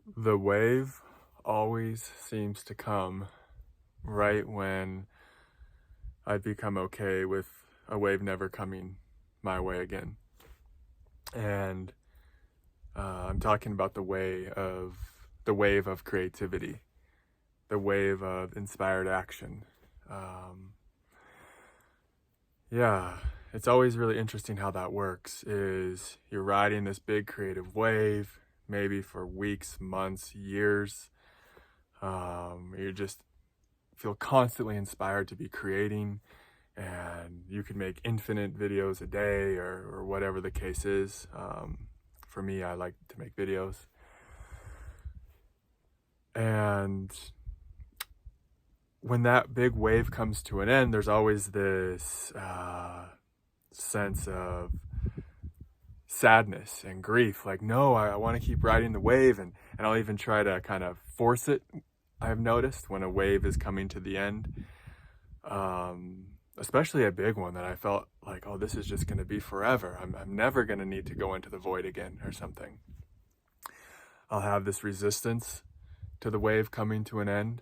The wave always seems to come right when I become okay with a wave never coming my way again. And I'm talking about the wave of creativity, the wave of inspired action. Um, yeah, it's always really interesting how that works. Is you're riding this big creative wave, maybe for weeks, months, years. You just feel constantly inspired to be creating, and you can make infinite videos a day or whatever the case is. For me, I like to make videos. And when that big wave comes to an end, there's always this sense of sadness and grief. Like, no, I want to keep riding the wave, and I'll even try to kind of force it. I've noticed when a wave is coming to the end, especially a big one that I felt like, oh, this is just going to be forever. I'm never going to need to go into the void again or something. I'll have this resistance to the wave coming to an end.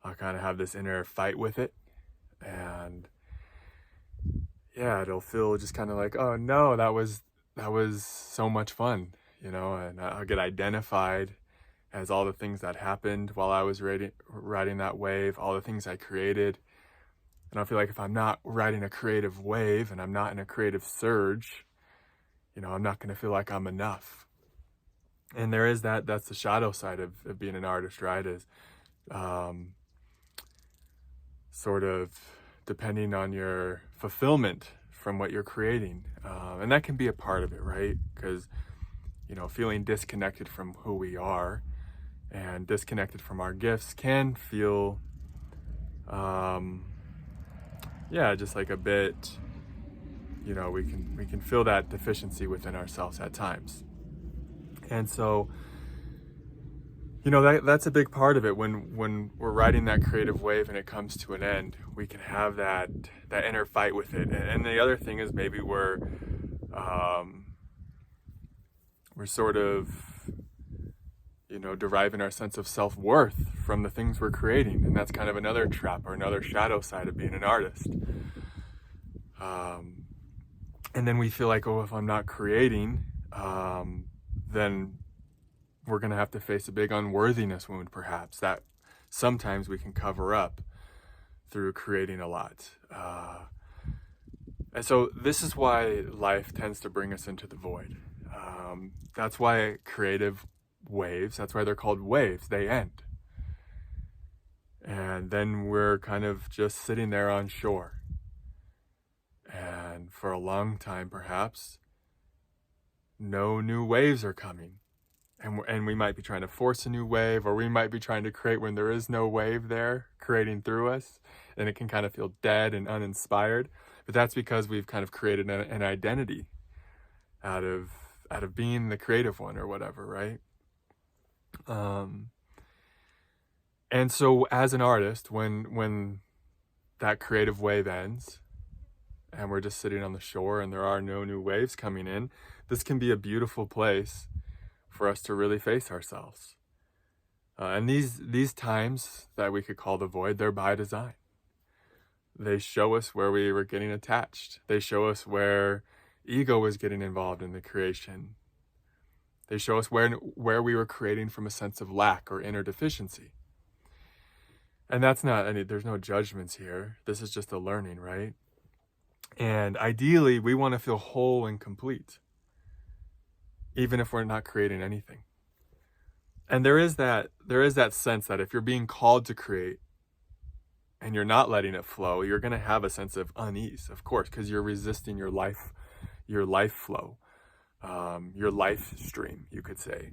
I'll kind of have this inner fight with it. And yeah, it'll feel just kind of like, oh no, that was so much fun, and I'll get identified as all the things that happened while I was riding that wave, all the things I created. And I feel like if I'm not riding a creative wave and I'm not in a creative surge, I'm not going to feel like I'm enough. And there is that's the shadow side of being an artist, right? Is sort of depending on your fulfillment from what you're creating. And that can be a part of it, right? Because, feeling disconnected from who we are and disconnected from our gifts can feel, just like a bit, we can feel that deficiency within ourselves at times. And so, that's a big part of it. When we're riding that creative wave and it comes to an end, we can have that inner fight with it. And the other thing is maybe we're sort of, deriving our sense of self-worth from the things we're creating. And that's kind of another trap or another shadow side of being an artist. And then we feel like, oh, if I'm not creating, then we're going to have to face a big unworthiness wound, perhaps, that sometimes we can cover up through creating a lot. And so this is why life tends to bring us into the void. That's why creative waves, that's why they're called waves, they end. And then we're kind of just sitting there on shore. And for a long time, perhaps, no new waves are coming. And we might be trying to force a new wave, or we might be trying to create when there is no wave there creating through us, and it can kind of feel dead and uninspired. But that's because we've kind of created an identity out of being the creative one or whatever, right? And so as an artist, when that creative wave ends and we're just sitting on the shore and there are no new waves coming in, this can be a beautiful place for us to really face ourselves. And these times that we could call the void, they're by design. They show us where we were getting attached. They show us where ego was getting involved in the creation. They show us where we were creating from a sense of lack or inner deficiency. And that's there's no judgments here. This is just a learning, right? And ideally, we want to feel whole and complete, even if we're not creating anything. And there is that sense that if you're being called to create and you're not letting it flow, you're going to have a sense of unease, of course, because you're resisting your life flow, your life stream, you could say.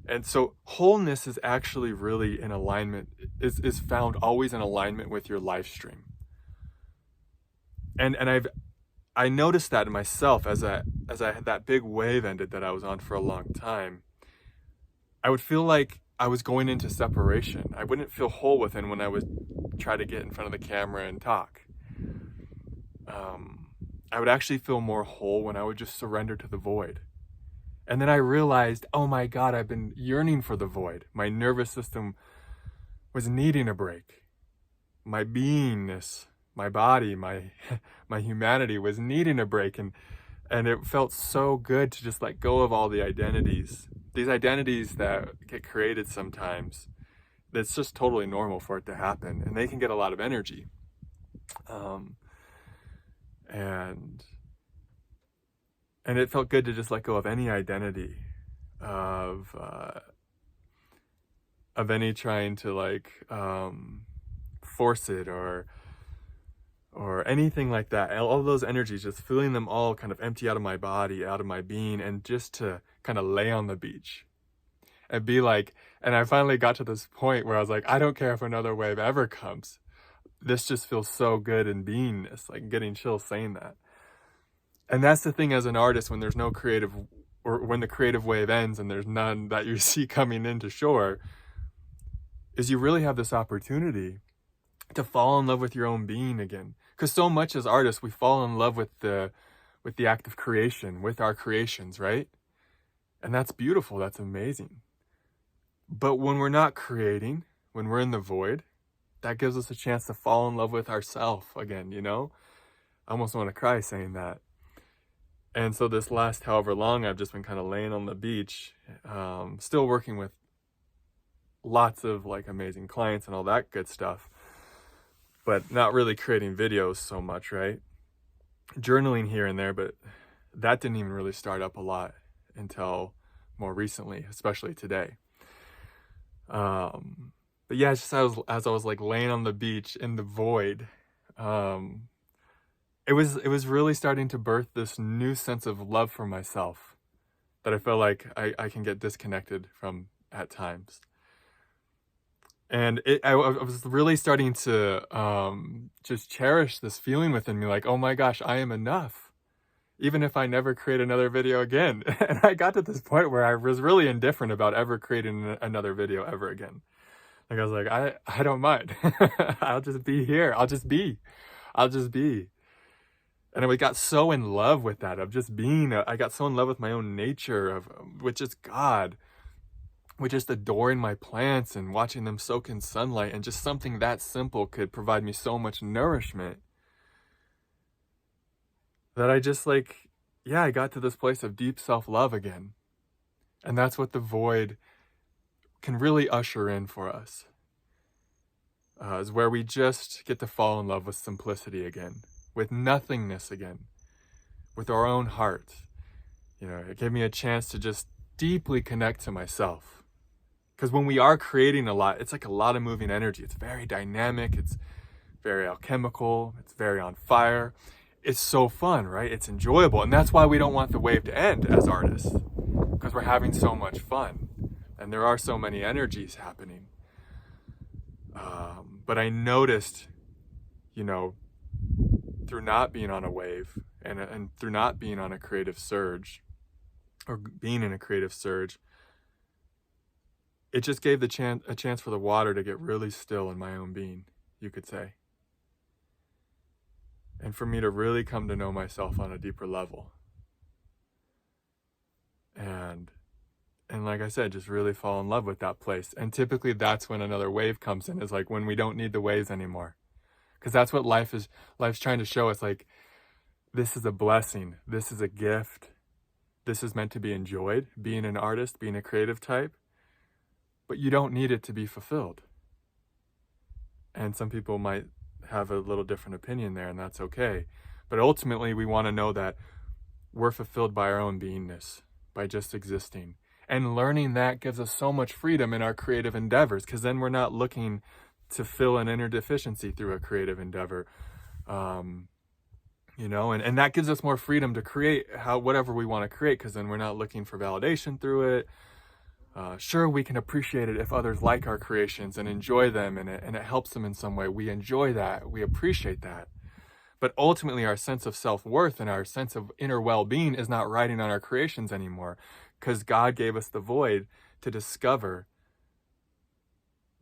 And so wholeness is actually really in alignment, is found always in alignment with your life stream. And I noticed that in myself as I had that big wave ended that I was on for a long time. I would feel like I was going into separation. I wouldn't feel whole within when I would try to get in front of the camera and talk. I would actually feel more whole when I would just surrender to the void. And then I realized, oh my God, I've been yearning for the void. My nervous system was needing a break. My beingness, my body, my my humanity was needing a break. And it felt so good to just let go of all the identities. These identities that get created sometimes, it's just totally normal for it to happen. And they can get a lot of energy. Um, and it felt good to just let go of any identity of any trying to like force it or anything like that. All those energies, just feeling them all kind of empty out of my body, out of my being, and just to kind of lay on the beach and be like, and I finally got to this point where I was like, I don't care if another wave ever comes. This just feels so good in beingness, like getting chills saying that. And that's the thing as an artist, when there's no creative, or when the creative wave ends and there's none that you see coming into shore, is you really have this opportunity to fall in love with your own being again. Because so much as artists, we fall in love with the act of creation, with our creations, right? And that's beautiful, that's amazing. But when we're not creating, when we're in the void, that gives us a chance to fall in love with ourselves again, you know? I almost want to cry saying that. And so this last however long, I've just been kind of laying on the beach, still working with lots of like amazing clients and all that good stuff, but not really creating videos so much, right? Journaling here and there, but that didn't even really start up a lot until more recently, especially today. But yeah, just as I was like laying on the beach in the void, it was really starting to birth this new sense of love for myself that I feel like I can get disconnected from at times. And I was really starting to just cherish this feeling within me, like, oh my gosh, I am enough, even if I never create another video again. And I got to this point where I was really indifferent about ever creating another video ever again. Like I was like, I don't mind. I'll just be here. I'll just be. And I got so in love with that, of just being, I got so in love with my own nature, of which is God, with just adoring my plants and watching them soak in sunlight, and just something that simple could provide me so much nourishment, that I just like, yeah, I got to this place of deep self-love again. And that's what the void can really usher in for us, is where we just get to fall in love with simplicity again, with nothingness again, with our own heart. You know, it gave me a chance to just deeply connect to myself. Because when we are creating a lot, it's like a lot of moving energy. It's very dynamic. It's very alchemical. It's very on fire. It's so fun, right? It's enjoyable. And that's why we don't want the wave to end as artists, because we're having so much fun. And there are so many energies happening. But I noticed, you know, through not being on a wave and through not being on a creative surge, or being in a creative surge, it just gave a chance for the water to get really still in my own being, you could say. And for me to really come to know myself on a deeper level. And like I said, just really fall in love with that place. And typically that's when another wave comes in, is like when we don't need the waves anymore. Because that's what life's trying to show us, like, this is a blessing. This is a gift. This is meant to be enjoyed, being an artist, being a creative type. But you don't need it to be fulfilled. And some people might have a little different opinion there, and that's okay. But ultimately, we want to know that we're fulfilled by our own beingness, by just existing. And learning that gives us so much freedom in our creative endeavors, because then we're not looking to fill an inner deficiency through a creative endeavor. You know, and that gives us more freedom to create whatever we want to create, because then we're not looking for validation through it. Sure, we can appreciate it if others like our creations and enjoy them, and it helps them in some way. We enjoy that. We appreciate that. But ultimately, our sense of self-worth and our sense of inner well-being is not riding on our creations anymore, because God gave us the void to discover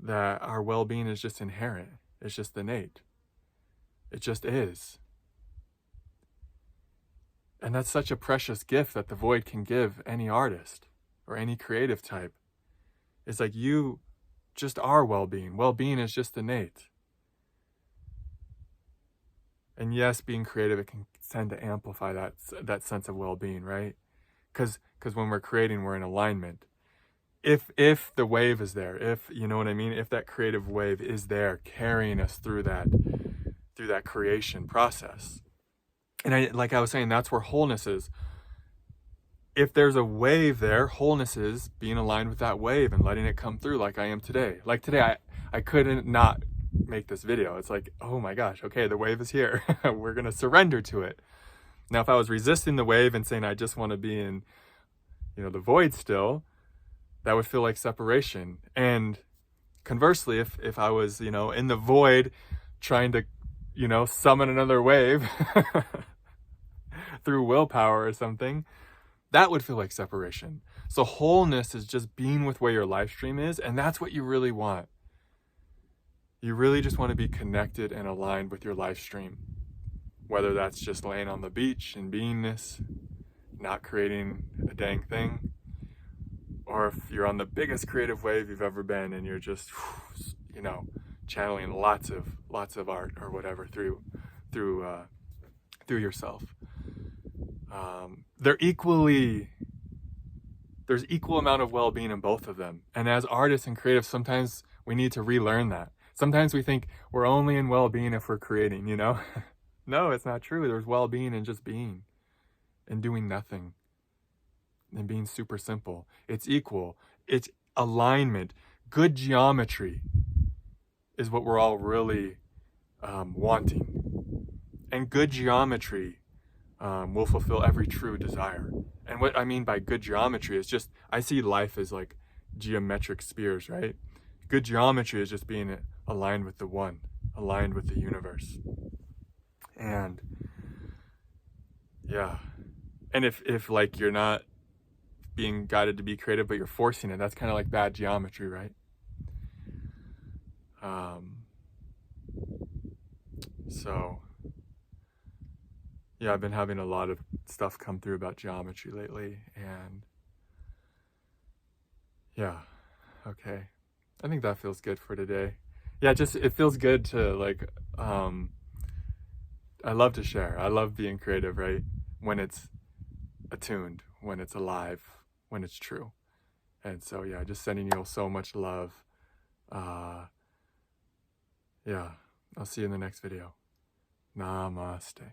that our well-being is just inherent. It's just innate. It just is. And that's such a precious gift that the void can give any artist or any creative type. It's like you just are well-being. Well-being is just innate. And yes, being creative, it can tend to amplify that sense of well-being, right? Because when we're creating, we're in alignment. If the wave is there, if, you know what I mean, if that creative wave is there carrying us through that creation process. And like I was saying, that's where wholeness is. If there's a wave there, wholeness is being aligned with that wave and letting it come through, like I am today. Like today, I couldn't not make this video. It's like, oh my gosh, okay, the wave is here. We're gonna surrender to it. Now, if I was resisting the wave and saying I just want to be in, the void still, that would feel like separation. And conversely, if I was, in the void trying to, summon another wave through willpower or something, that would feel like separation. So wholeness is just being with where your life stream is, and that's what you really want. You really just want to be connected and aligned with your life stream. Whether that's just laying on the beach in beingness, not creating a dang thing, or if you're on the biggest creative wave you've ever been and you're just, channeling lots of art or whatever through yourself. There's equal amount of well-being in both of them. And as artists and creatives, sometimes we need to relearn that. Sometimes we think we're only in well-being if we're creating, No, it's not true. There's well-being in just being and doing nothing and being super simple. It's equal. It's alignment. Good geometry is what we're all really wanting. And good geometry will fulfill every true desire. And what I mean by good geometry is just, I see life as like geometric spheres, right? Good geometry is just being aligned with the one, aligned with the universe. And yeah. And if like you're not being guided to be creative, but you're forcing it, that's kind of like bad geometry, right? So yeah, I've been having a lot of stuff come through about geometry lately, and yeah, okay. I think that feels good for today. Yeah, just, it feels good to like, I love to share. I love being creative, right? When it's attuned, when it's alive, when it's true. And so, yeah, just sending you all so much love. Yeah, I'll see you in the next video. Namaste.